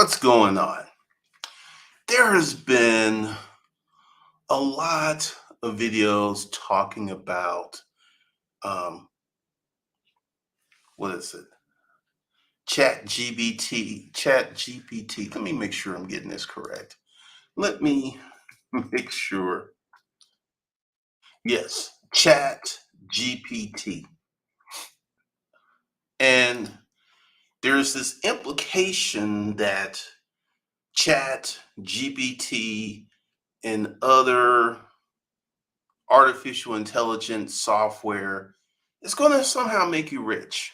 What's going on? There has been a lot of videos talking about um, what is it? Chat GPT. Let me make sure I'm getting this correct. Let me make sure. Yes, Chat GPT. And there's this implication that Chat GPT and other artificial intelligence software is going to somehow make you rich.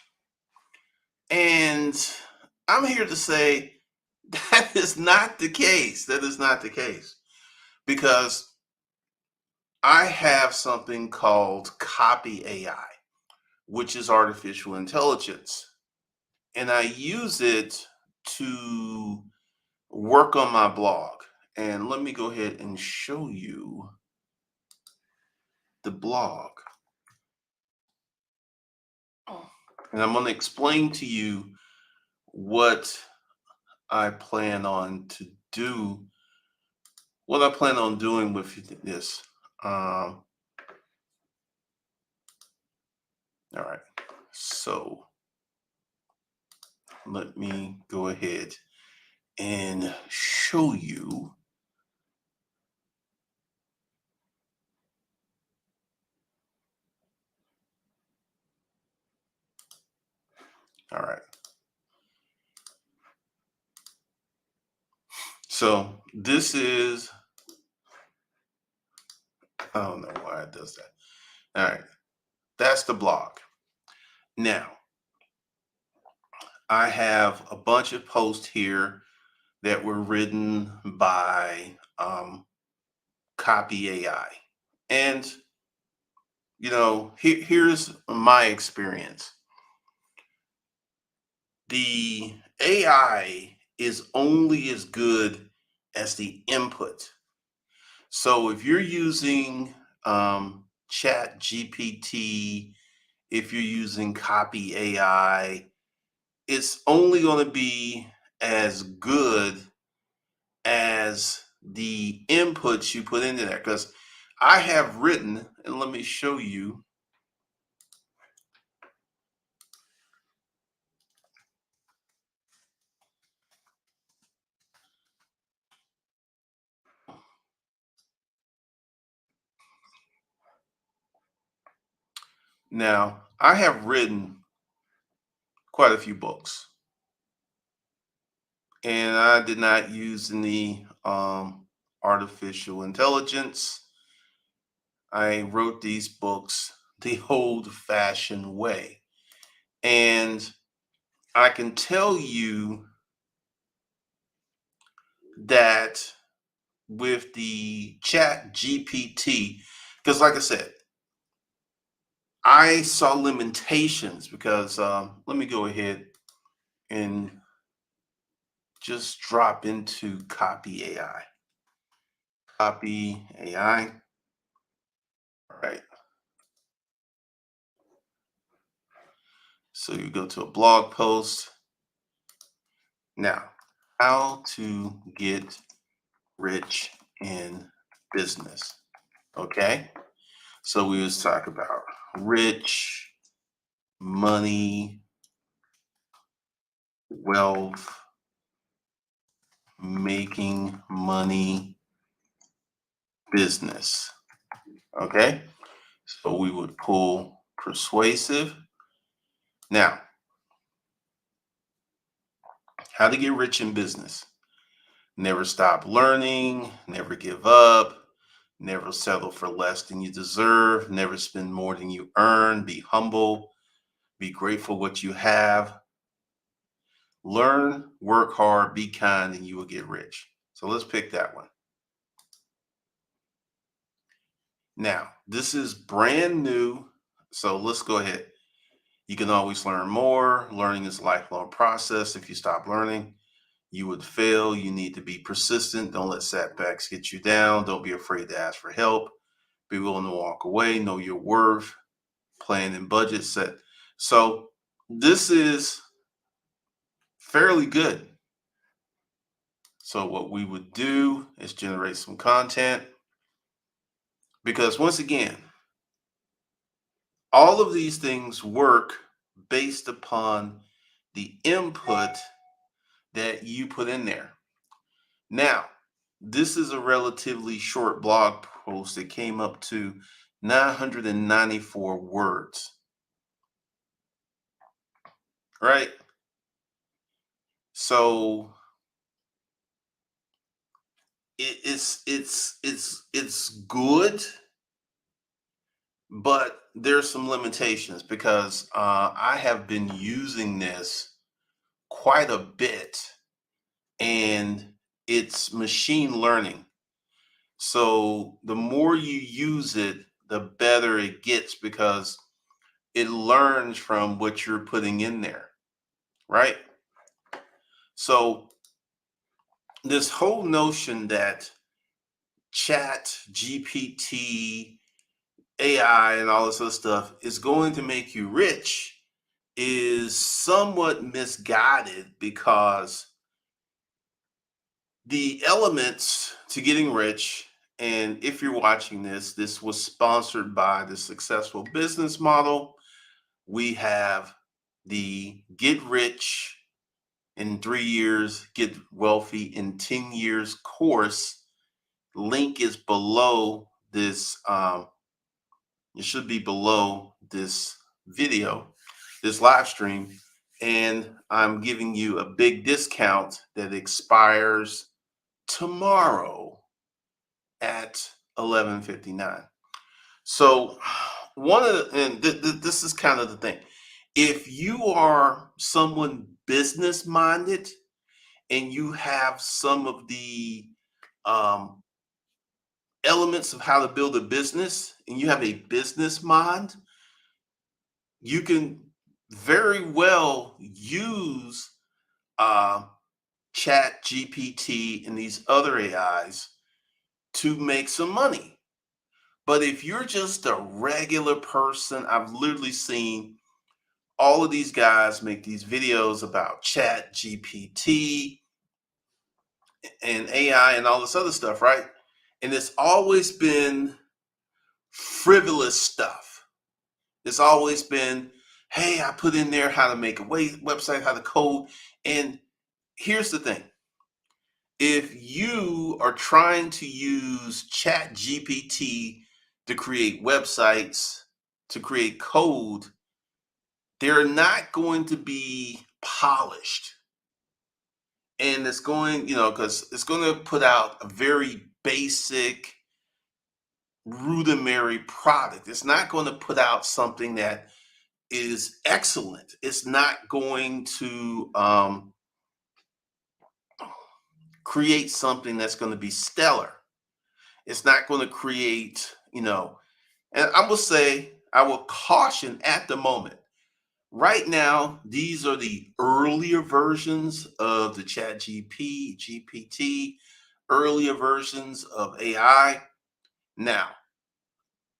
And I'm here to say that is not the case. That is not the case because I have something called Copy AI, which is artificial intelligence. And I use it to work on my blog. And let me go ahead and show you the blog. And I'm going to explain to you what I plan on to do, what I plan on doing with this. All right, so let me go ahead and show you. All right, so this is, I don't know why it does that. All right, that's the blog. Now, I have a bunch of posts here that were written by Copy AI. And, here's my experience. The AI is only as good as the input. So if you're using Chat GPT, if you're using Copy AI, it's only going to be as good as the inputs you put into there. Because I have written, and let me show you. Now, I have written quite a few books, and I did not use any artificial intelligence. I wrote these books the old fashioned way. And I can tell you that with the Chat GPT, because like I said, I saw limitations because let me go ahead and just drop into Copy AI. Copy AI. All right. So you go to a blog post. Now, how to get rich in business. Okay. So we was talk about rich, money, wealth, making money, business. Okay. So we would pull persuasive. Now, how to get rich in business. Never stop learning, never give up, never settle for less than you deserve, never spend more than you earn, be humble, be grateful what you have. Learn, work hard, be kind, and you will get rich. So let's pick that one. Now, this is brand new. So let's go ahead. You can always learn more. Learning is a lifelong process. If you stop learning, you would fail. You need to be persistent. Don't let setbacks get you down. Don't be afraid to ask for help. Be willing to walk away. Know your worth. Plan and budget set. So this is fairly good. So what we would do is generate some content because once again, all of these things work based upon the input that you put in there. Now, this is a relatively short blog post that came up to 994 words, right? So it's good, but there's some limitations because I have been using this quite a bit, and it's machine learning. So the more you use it, the better it gets because it learns from what you're putting in there, right? So this whole notion that chat, GPT, AI, and all this other stuff is going to make you rich is somewhat misguided because the elements to getting rich, and if you're watching this, this was sponsored by the Successful Business Model. We have the Get Rich in 3 years, Get Wealthy in 10 years course. Link is below this. It should be below this video, this live stream. And I'm giving you a big discount that expires tomorrow at 11:59. So one of the, and this is kind of the thing. If you are someone business minded and you have some of the um, elements of how to build a business and you have a business mind, you can very well use uh, chat GPT and these other ais to make some money. But if you're just a regular person, I've literally seen all of these guys make these videos about chat GPT and AI and all this other stuff, right? And it's always been frivolous stuff. It's always been, hey, I put in there how to make a website, how to code. And here's the thing. If you are trying to use chat GPT to create websites, to create code, they're not going to be polished. And it's going, because it's going to put out a very basic, rudimentary product. It's not going to put out something that is excellent. It's not going to create something that's going to be stellar. It's not going to create, and I will say, I will caution at the moment. Right now, these are the earlier versions of the Chat GPT, earlier versions of AI. Now,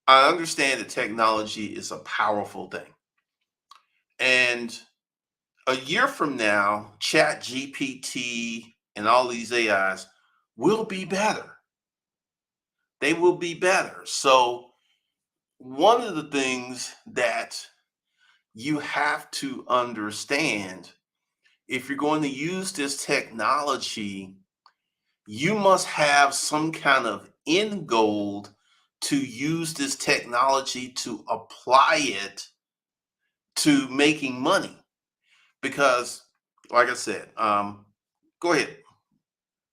I understand that technology is a powerful thing. And a year from now, Chat GPT and all these AIs will be better. They will be better. So, one of the things that you have to understand, if you're going to use this technology, you must have some kind of end goal to use this technology to apply it to making money. Because, like I said, go ahead.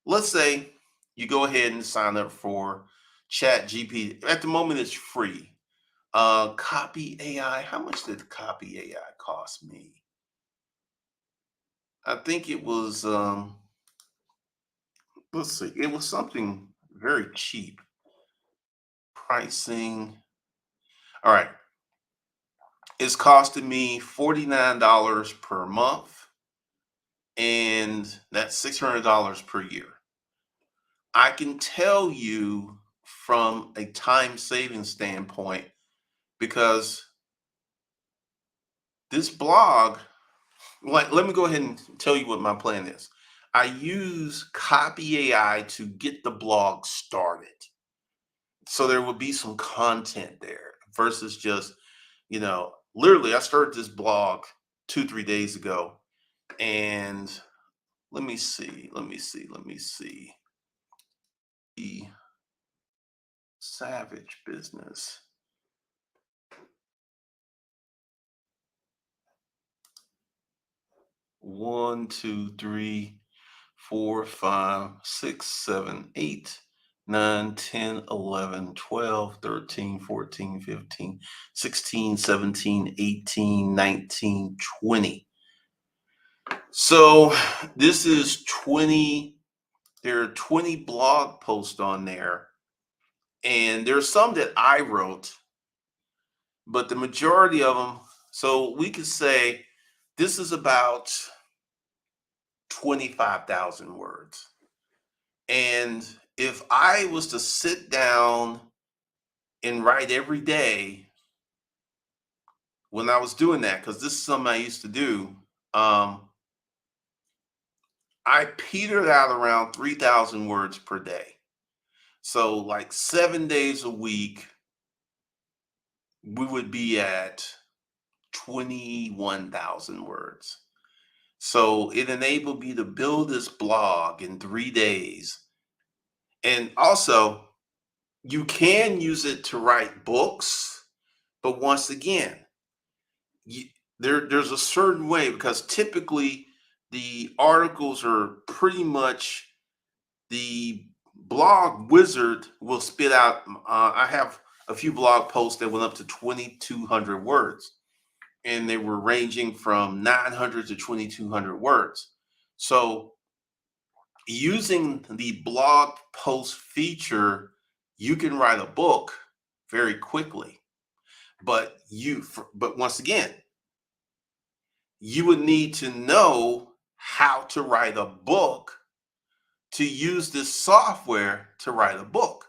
Let's say you go ahead and sign up for Chat GPT. At the moment, it's free. Copy AI. How much did Copy AI cost me? I think it was let's see, it was something very cheap. Pricing. All right. It's costing me $49 per month, and that's $600 per year. I can tell you from a time saving standpoint because this blog, like, let me go ahead and tell you what my plan is. I use Copy AI to get the blog started. So there would be some content there versus just, literally, I started this blog 2, 3 days ago. And let me see. The Savage Business. 1, 2, 3, 4, 5, 6, 7, 8, 9, 10, 11, 12, 13, 14, 15, 16, 17, 18, 19, 20. So this is 20. There are 20 blog posts on there. And there's some that I wrote, but the majority of them, so we could say this is about 25,000 words. And if I was to sit down and write every day when I was doing that, because this is something I used to do, I petered out around 3,000 words per day. So, like 7 days a week, we would be at 21,000 words. So, it enabled me to build this blog in 3 days. And also, you can use it to write books, but once again, you, there's a certain way because typically the articles are pretty much the blog wizard will spit out. I have a few blog posts that went up to 2,200 words, and they were ranging from 900 to 2,200 words. So using the blog post feature, you can write a book very quickly. But once again, you would need to know how to write a book to use this software to write a book.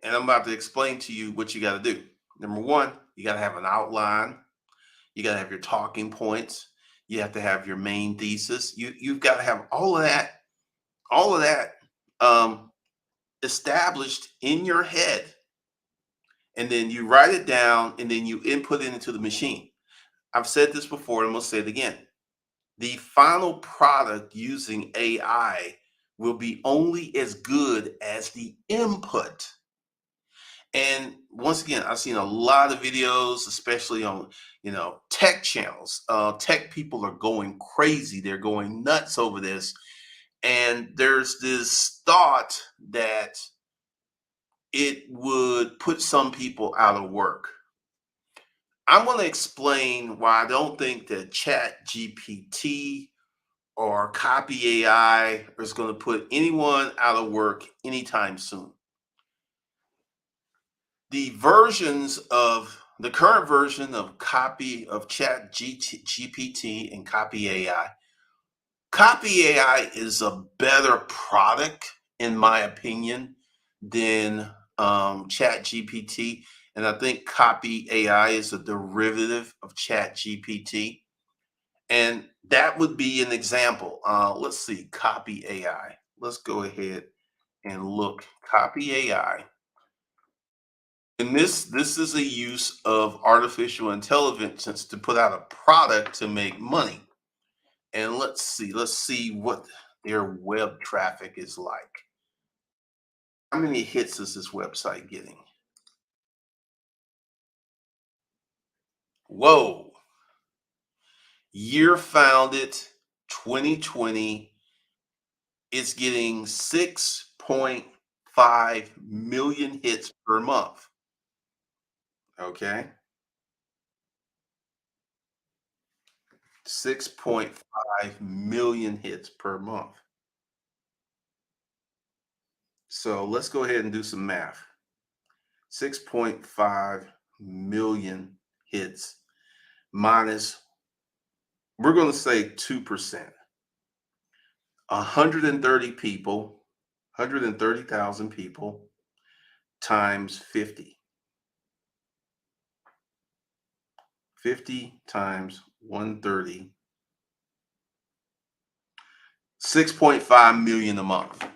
And I'm about to explain to you what you got to do. Number one, you got to have an outline. You got to have your talking points. You have to have your main thesis. You've got to have all of that um, established in your head, and then you write it down, and then you input it into the machine. I've said this before, and I'm gonna say it again. The final product using AI will be only as good as the input. And once again, I've seen a lot of videos, especially on tech channels. Tech people are going crazy; they're going nuts over this. And there's this thought that it would put some people out of work. I'm going to explain why I don't think that Chat GPT or Copy AI is going to put anyone out of work anytime soon. The current version of Chat GPT and Copy AI. Copy AI is a better product, in my opinion, than Chat GPT. And I think Copy AI is a derivative of Chat GPT. And that would be an example. Let's see, Copy AI. Let's go ahead and look. Copy AI. And this is a use of artificial intelligence to put out a product to make money. And let's see what their web traffic is like. How many hits is this website getting? Whoa. Year founded 2020. It's getting 6.5 million hits per month. Okay. 6.5 million hits per month. So let's go ahead and do some math. 6.5 million hits minus, we're going to say 2%. 130 people, 130,000 people times 50. 50 times 130. 6.5 million a month.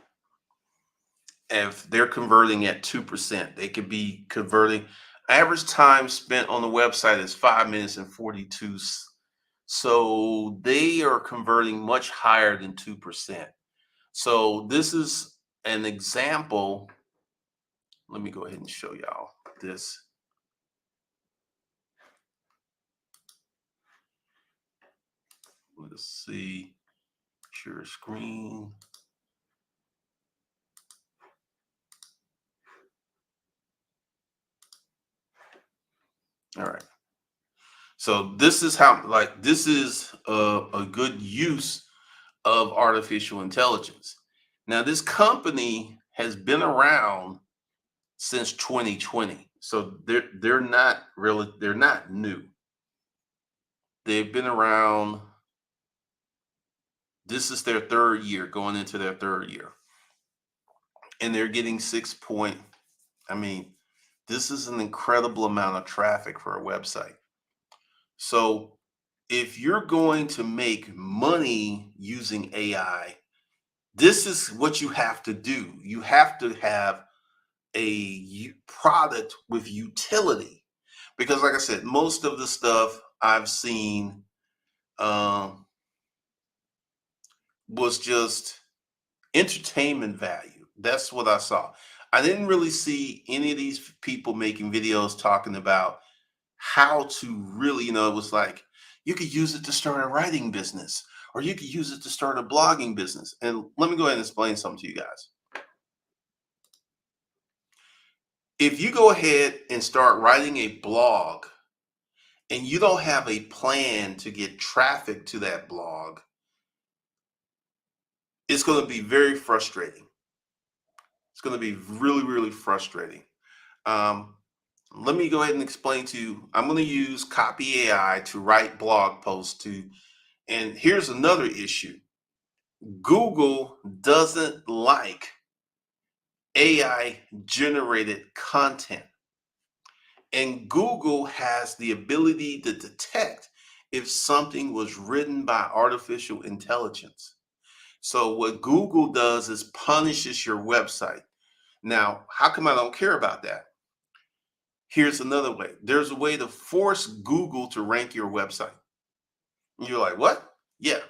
If they're converting at 2%, they could be converting. Average time spent on the website is 5 minutes and 42. So they are converting much higher than 2%. So this is an example. Let me go ahead and show y'all this. Let's see, share screen. All right. So this is how, like, this is a good use of artificial intelligence. Now, this company has been around since 2020. So they're not new. They've been around. This is their third year, going into their third year. And they're getting 6 point. I mean, this is an incredible amount of traffic for a website. So if you're going to make money using AI, this is what you have to do. You have to have a product with utility, because like I said, most of the stuff I've seen was just entertainment value. That's what I saw. I didn't really see any of these people making videos talking about how to really, it was like, you could use it to start a writing business, or you could use it to start a blogging business. And let me go ahead and explain something to you guys. If you go ahead and start writing a blog and you don't have a plan to get traffic to that blog, it's going to be very frustrating. It's going to be really, really frustrating. Um, Let me go ahead and explain to you. I'm going to use Copy AI to write blog posts to, and here's another issue. Google doesn't like AI generated content. And Google has the ability to detect if something was written by artificial intelligence. So what Google does is punishes your website. Now, how come I don't care about that? Here's another way. There's a way to force Google to rank your website. And you're like, what? Yeah.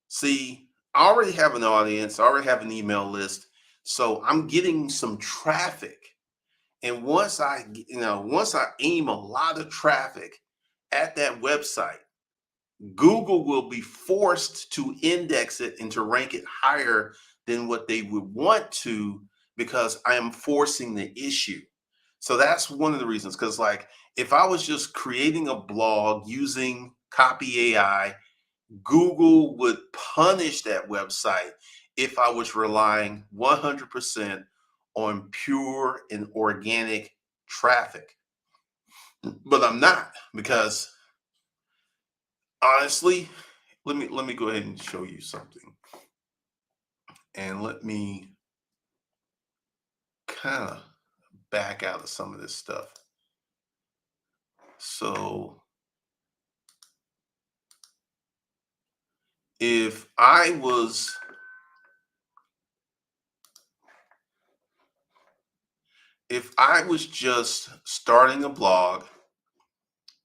See, I already have an audience, I already have an email list. So I'm getting some traffic. And once I aim a lot of traffic at that website, Google will be forced to index it and to rank it higher than what they would want to, because I am forcing the issue. So that's one of the reasons. Because, like, if I was just creating a blog using Copy AI, Google would punish that website if I was relying 100% on pure and organic traffic. But I'm not, because honestly, let me go ahead and show you something. And let me kind of back out of some of this stuff. So if I was just starting a blog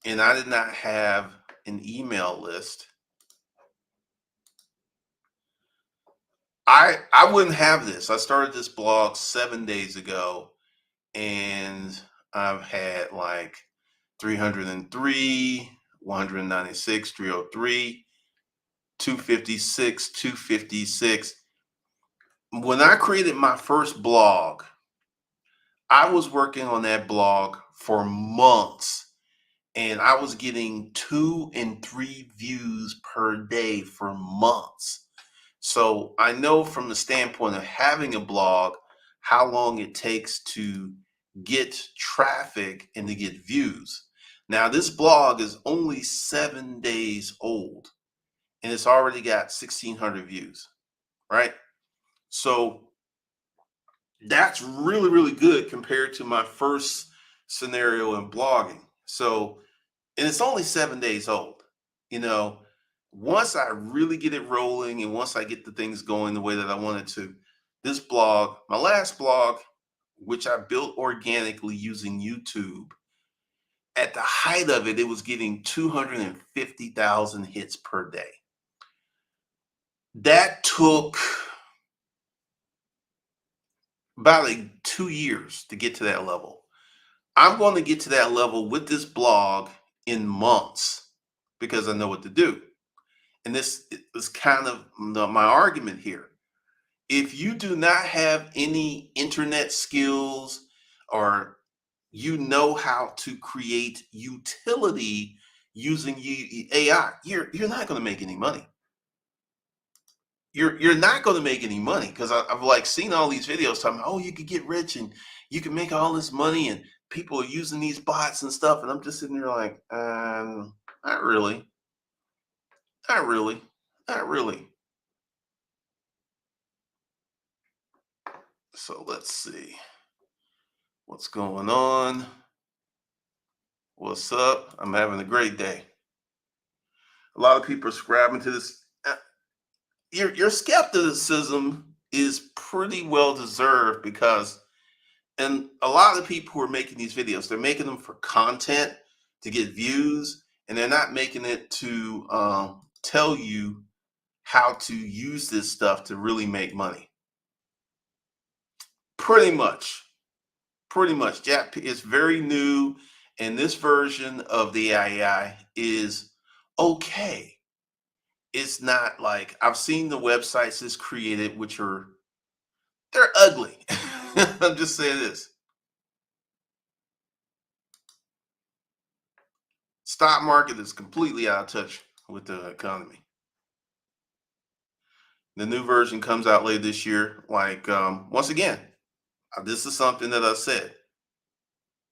and I did not have an email list, I wouldn't have this. I started this blog 7 days ago, and I've had like 303, 196, 303, 256, 256. When I created my first blog, I was working on that blog for months, and I was getting 2 and 3 views per day for months. So I know from the standpoint of having a blog, how long it takes to get traffic and to get views. Now, this blog is only 7 days old, and it's already got 1,600 views, right? So that's really, really good compared to my first scenario in blogging. So, and it's only 7 days old, you know. Once I really get it rolling and once I get the things going the way that I wanted to, this blog, my last blog, which I built organically using YouTube, at the height of it, it was getting 250,000 hits per day. That took about like 2 years to get to that level. I'm going to get to that level with this blog in months because I know what to do. And this is kind of my argument here. If you do not have any internet skills or you know how to create utility using AI, you're not going to make any money. You're not going to make any money because I've like seen all these videos talking, oh, you could get rich and you can make all this money and people are using these bots and stuff, and I'm just sitting there like, not really, not really, not really. So let's see what's going on. What's up? I'm having a great day. A lot of people are subscribing to this. Your skepticism is pretty well deserved because, and a lot of the people who are making these videos, they're making them for content to get views, and they're not making it to tell you how to use this stuff to really make money. Pretty much, pretty much. Jack is very new, and this version of the AI is okay. It's not like I've seen the websites it's created, which are they're ugly. I'm just saying this. Stock market is completely out of touch with the economy. The new version comes out later this year. Like once again, this is something that I said.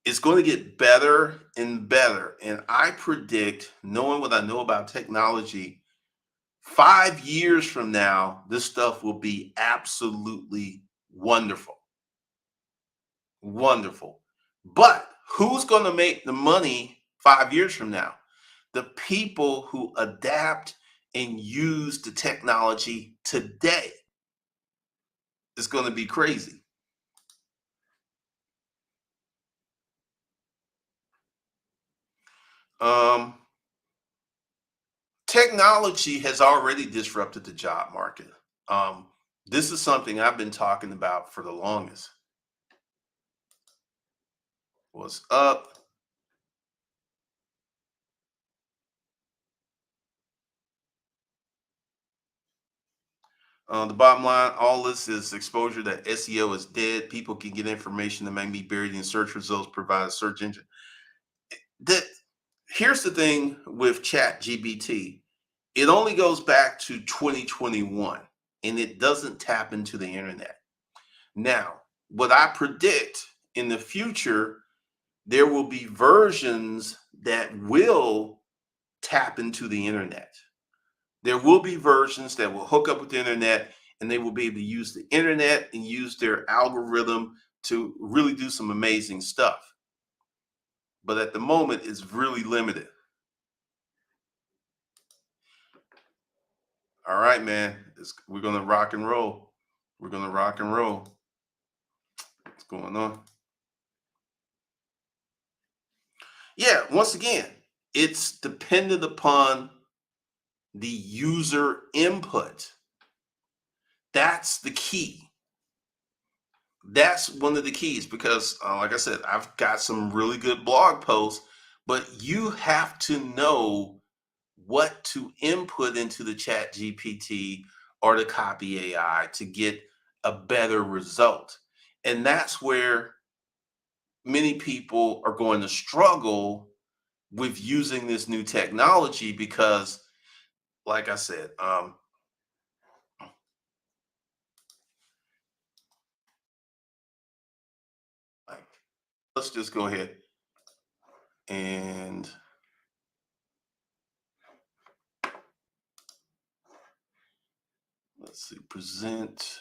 It's going to get better and better. And I predict, knowing what I know about technology, 5 years from now, this stuff will be absolutely wonderful. Wonderful. But who's going to make the money 5 years from now? The people who adapt and use the technology today. It's going to be crazy. Um, Technology has already disrupted the job market. Um, this is something I've been talking about for the longest. What's up? The bottom line, all this is exposure that SEO is dead. People can get information that may be buried in search results, provide a search engine. That Here's the thing with Chat GBT. It only goes back to 2021 and it doesn't tap into the internet. Now, what I predict in the future, there will be versions that will tap into the internet. There will be versions that will hook up with the internet and they will be able to use the internet and use their algorithm to really do some amazing stuff. But at the moment, it's really limited. All right, man. We're going to rock and roll. We're going to rock and roll. What's going on? Yeah, once again, it's dependent upon the user input. That's the key. That's one of the keys because, like I said, I've got some really good blog posts, but you have to know what to input into the Chat GPT or the copy AI to get a better result. And that's where many people are going to struggle with using this new technology because, like I said, like, let's just go ahead and let's see, present.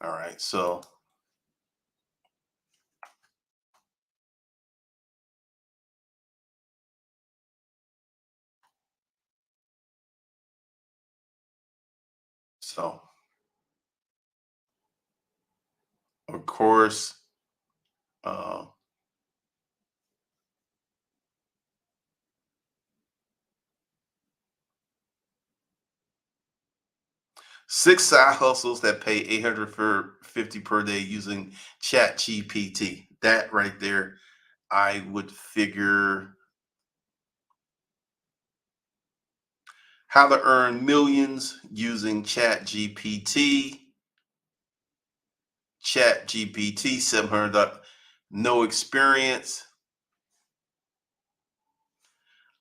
All right, so So, of course, uh, 6 side hustles that pay 850 per day using Chat GPT. That right there, I would figure how to earn millions using Chat GPT 700, no experience.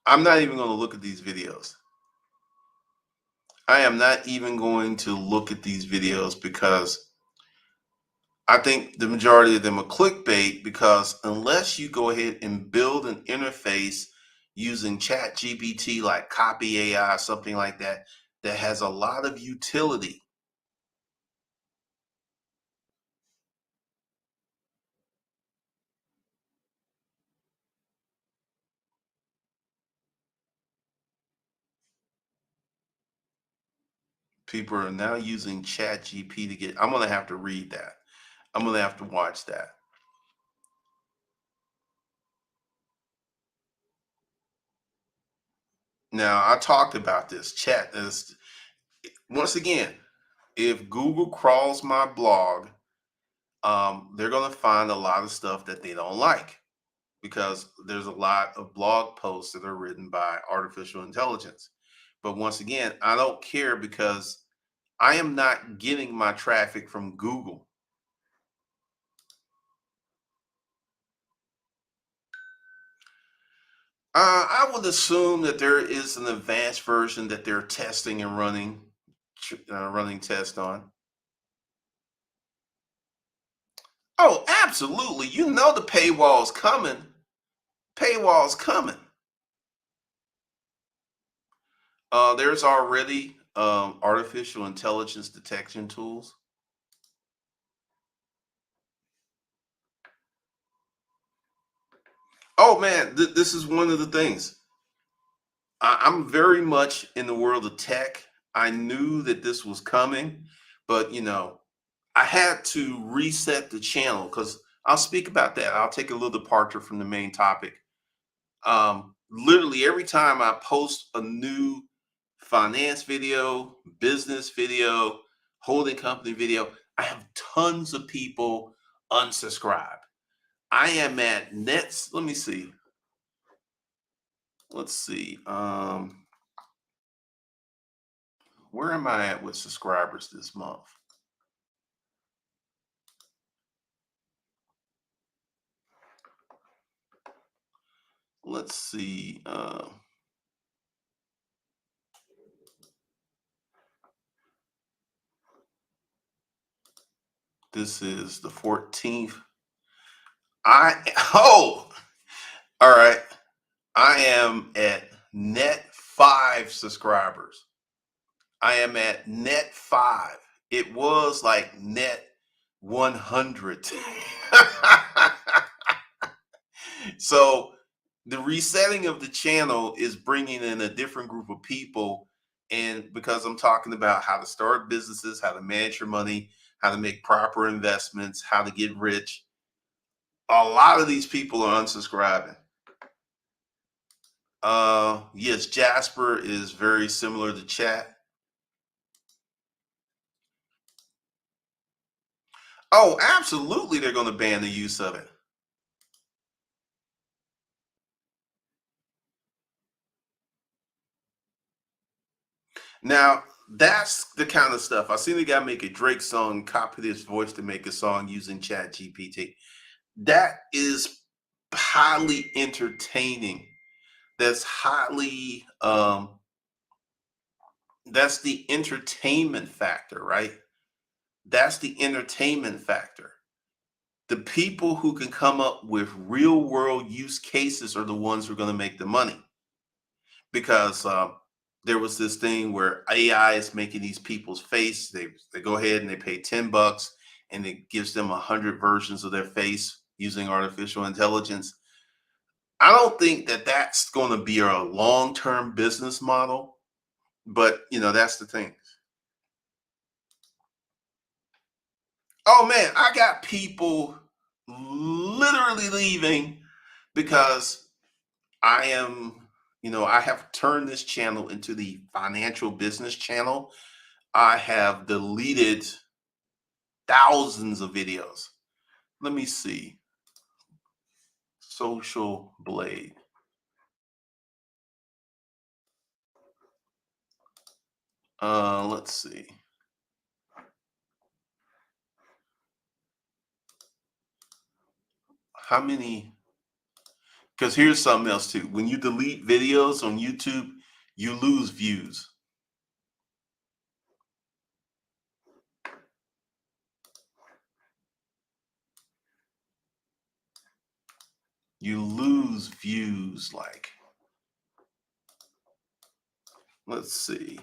I'm not even going to look at these videos. I am not even going to look at these videos because I think the majority of them are clickbait, because unless you go ahead and build an interface using Chat GPT like Copy AI, something like that, that has a lot of utility, people are now using Chat GPT to get. I'm going to have to read that. I'm going to have to watch that. Now, I talked about this chat. This, once again, if Google crawls my blog, they're going to find a lot of stuff that they don't like, because there's a lot of blog posts that are written by artificial intelligence. But once again, I don't care, because I am not getting my traffic from Google. I would assume that there is an advanced version that they're testing and running tests on. Oh, absolutely. You know the paywall's coming. Paywall's coming. There's already artificial intelligence detection tools. Oh man, this is one of the things. I'm very much in the world of tech. I knew that this was coming, but I had to reset the channel, because I'll speak about that. I'll take a little departure from the main topic. Literally every time I post a new finance video, business video, holding company video, I have tons of people unsubscribe. I am at nets. Let me see. Let's see. Where am I at with subscribers this month? Let's see. This is the 14th. Oh, all right. I am at net 5 subscribers. I am at net 5. It was like net 100. So the resetting of the channel is bringing in a different group of people. And because I'm talking about how to start businesses, how to manage your money, how to make proper investments, how to get rich, a lot of these people are unsubscribing. Yes, Jasper is very similar to chat. Oh, absolutely, they're going to ban the use of it. Now, that's the kind of stuff. I seen the guy make a Drake song, copy his voice to make a song using Chat GPT. That is highly entertaining. That's highly that's the entertainment factor, right? That's the entertainment factor. The people who can come up with real world use cases are the ones who are going to make the money, because there was this thing where AI is making these people's face. They go ahead and they pay $10, and it gives them 100 versions of their face using artificial intelligence. I don't think that that's going to be a long term business model, but that's the thing. Oh man, I got people literally leaving because I am, I have turned this channel into the financial business channel. I have deleted thousands of videos. Let me see. Social Blade. Let's see. How many? Because here's something else too. When you delete videos on YouTube, you lose views. You lose views. Like, let's see.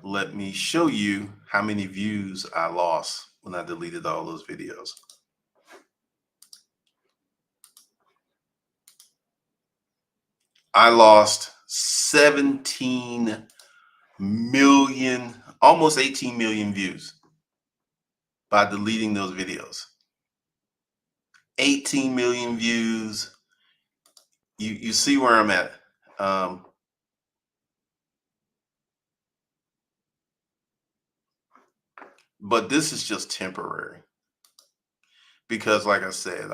Let me show you how many views I lost when I deleted all those videos. I lost 17 million, almost 18 million views by deleting those videos. 18 million views. You see where I'm at. Um, but this is just temporary because, like I said,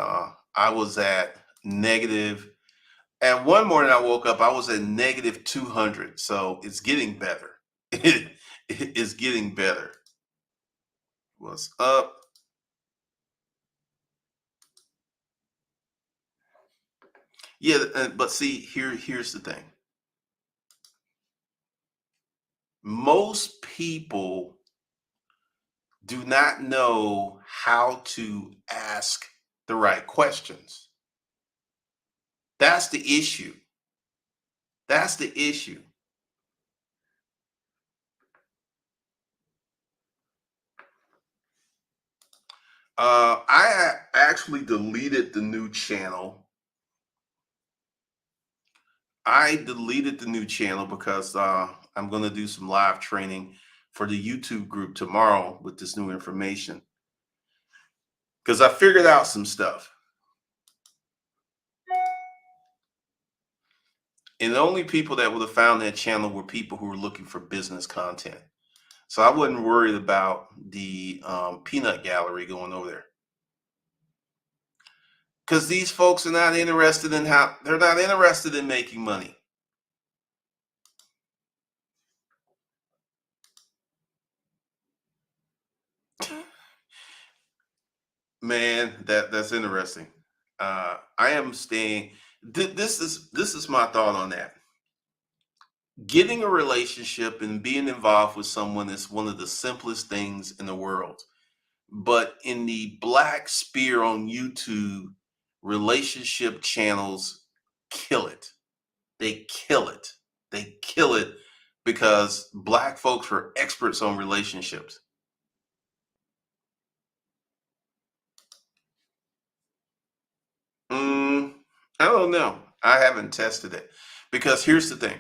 I was at negative. And one morning I woke up, I was at negative 200. So it's getting better. It is getting better. What's up? Yeah, but see, here's the thing. Most people do not know how to ask the right questions. That's the issue. That's the issue. I actually deleted the new channel. I deleted the new channel because I'm going to do some live training for the YouTube group tomorrow with this new information. Because I figured out some stuff. And the only people that would have found that channel were people who were looking for business content. So I wasn't worried about the peanut gallery going over there. Because these folks are not interested in they're not interested in making money. Man, that's interesting. I am staying. This is my thought on that. Getting a relationship and being involved with someone is one of the simplest things in the world. But in the black sphere on YouTube, relationship channels kill it. They kill it. They kill it because black folks are experts on relationships. Mm, I don't know. I haven't tested it because here's the thing.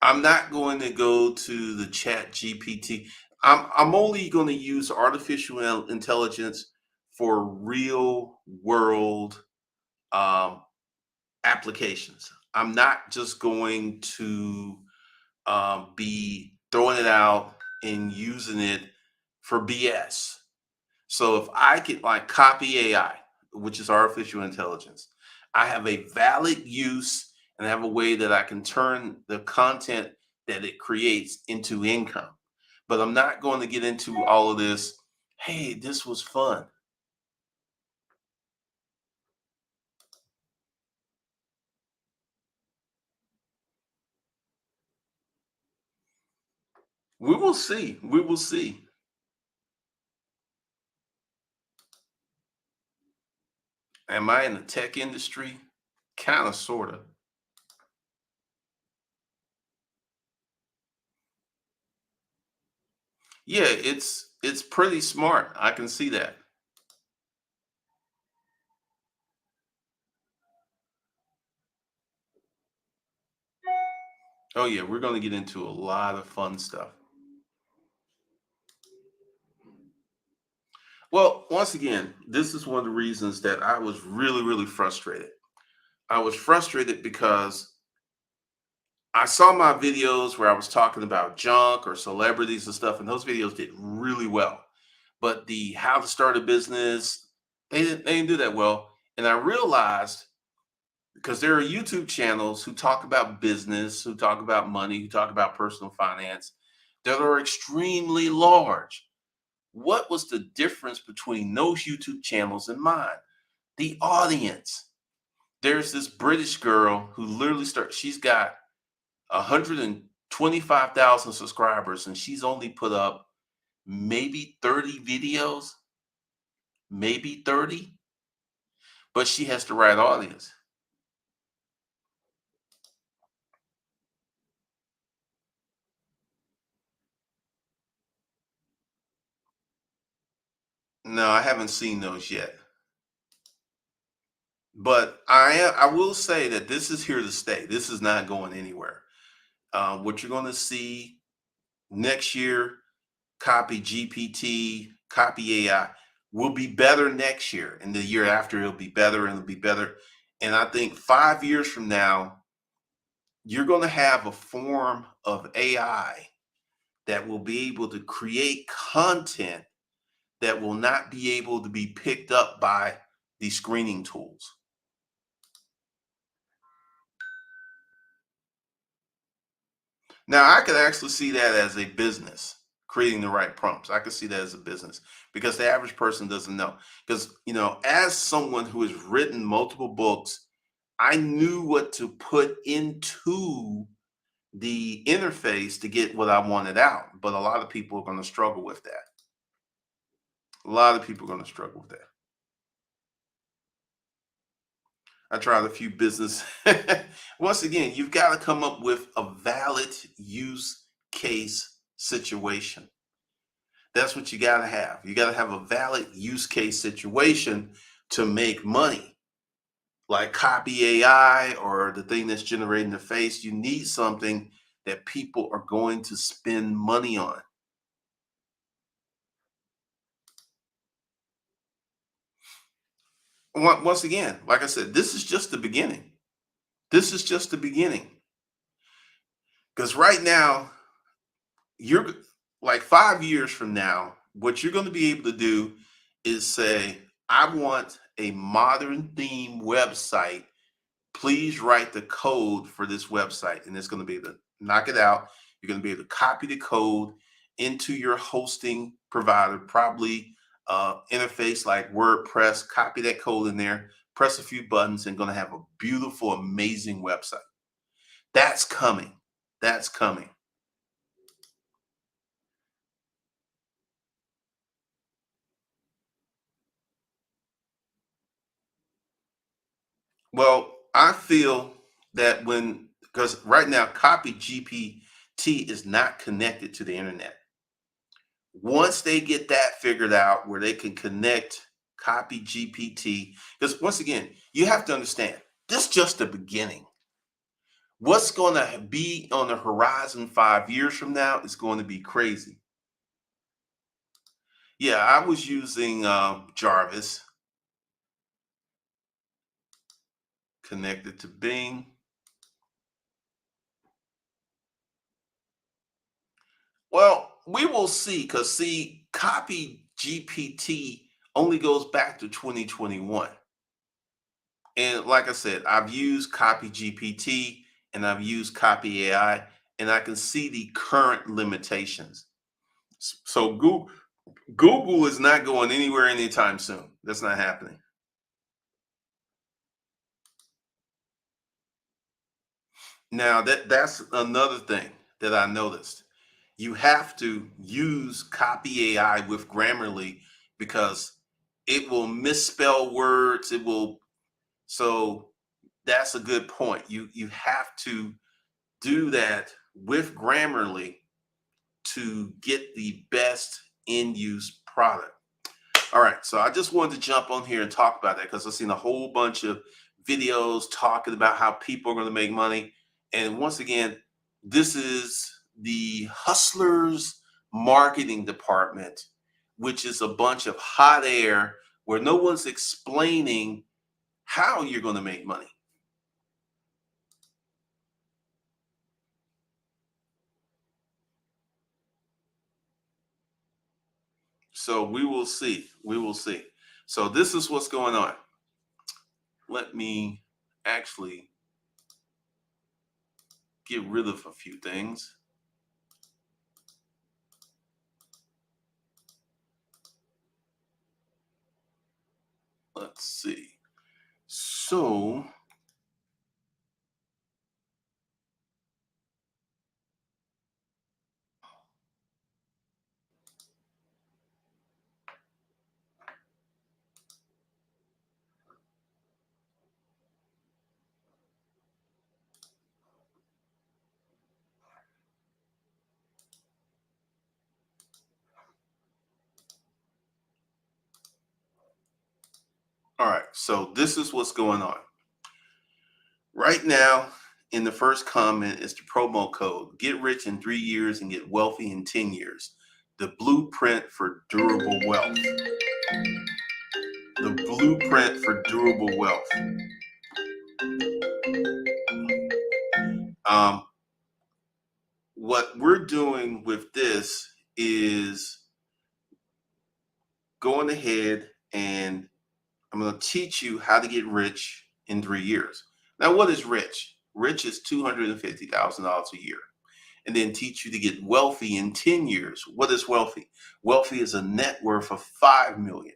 I'm not going to go to the chat GPT. I'm only going to use artificial intelligence for real world um, applications. I'm not just going to be throwing it out and using it for BS. So if I could like copy AI, which is artificial intelligence, I have a valid use and I have a way that I can turn the content that it creates into income. But I'm not going to get into all of this. Hey, this was fun. We will see. We will see. Am I in the tech industry? Kind of, sort of. Yeah, it's pretty smart. I can see that. Oh yeah, we're going to get into a lot of fun stuff. Well, once again, this is one of the reasons that I was really, really frustrated. I was frustrated because I saw my videos where I was talking about junk or celebrities and stuff, and those videos did really well. But the how to start a business, they didn't do that well. And I realized because there are YouTube channels who talk about business, who talk about money, who talk about personal finance that are extremely large. What was the difference between those YouTube channels and mine? The audience. There's this British girl who literally she's got 125,000 subscribers and she's only put up maybe 30 videos, maybe 30, but she has the right audience. No, I haven't seen those yet. But I will say that this is here to stay. This is not going anywhere. What you're going to see next year, copy GPT, copy AI, will be better next year. And the year after, it'll be better and it'll be better. And I think 5 years from now, you're going to have a form of AI that will be able to create content that will not be able to be picked up by the screening tools. Now, I could actually see that as a business, creating the right prompts. I could see that as a business because the average person doesn't know. Because, as someone who has written multiple books, I knew what to put into the interface to get what I wanted out. But a lot of people are going to struggle with that. A lot of people are going to struggle with that. I tried a few business. Once again, you've got to come up with a valid use case situation. That's what you got to have. You got to have a valid use case situation to make money. Like copy AI or the thing that's generating the face, you need something that people are going to spend money on. Once again, like I said, this is just the beginning. This is just the beginning. Because right now, you're like 5 years from now, what you're going to be able to do is say, I want a modern theme website. Please write the code for this website. And it's going to be to knock it out. You're going to be able to copy the code into your hosting provider, probably interface like WordPress, copy that code in there, press a few buttons, and going to have a beautiful, amazing website. That's coming. That's coming. Well, I feel that because right now, copy GPT is not connected to the internet. Once they get that figured out where they can connect copy GPT, because once again, you have to understand, this is just the beginning. What's going to be on the horizon 5 years from now is going to be crazy. Yeah, I was using Jarvis connected to Bing. Well, we will see because see, copy GPT only goes back to 2021. And like I said, I've used copy GPT and I've used copy AI, and I can see the current limitations. So Google is not going anywhere anytime soon. That's not happening. Now that's another thing that I noticed. You have to use copy AI with Grammarly because it will misspell words. It will. So that's a good point. You have to do that with Grammarly to get the best in use product. All right, so I just wanted to jump on here and talk about that because I've seen a whole bunch of videos talking about how people are going to make money. And once again, This is the Hustlers marketing department, which is a bunch of hot air where no one's explaining how you're going to make money. So we will see. We will see. So this is what's going on. Let me actually get rid of a few things. Let's see. So, all right. So this is what's going on. Right now, in the first comment is the promo code. Get rich in 3 years and get wealthy in 10 years. The blueprint for durable wealth. The blueprint for durable wealth. Um, what we're doing with this is going ahead and I'm going to teach you how to get rich in 3 years. Now, what is rich? Rich is $250,000 a year. And then teach you to get wealthy in 10 years. What is wealthy? Wealthy is a net worth of 5 million.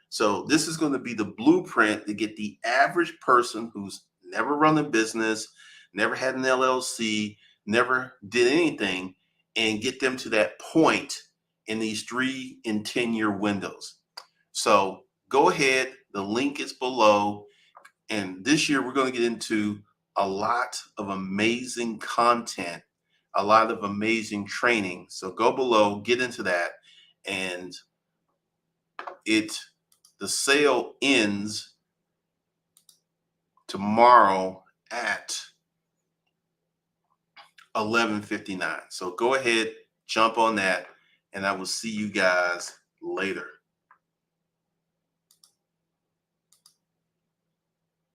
So this is going to be the blueprint to get the average person who's never run a business, never had an LLC, never did anything, and get them to that point in these 3 and 10-year windows. So go ahead. The link is below. And this year, we're going to get into a lot of amazing content, a lot of amazing training. So go below, get into that. And the sale ends tomorrow at 11:59. So go ahead, jump on that, and I will see you guys later.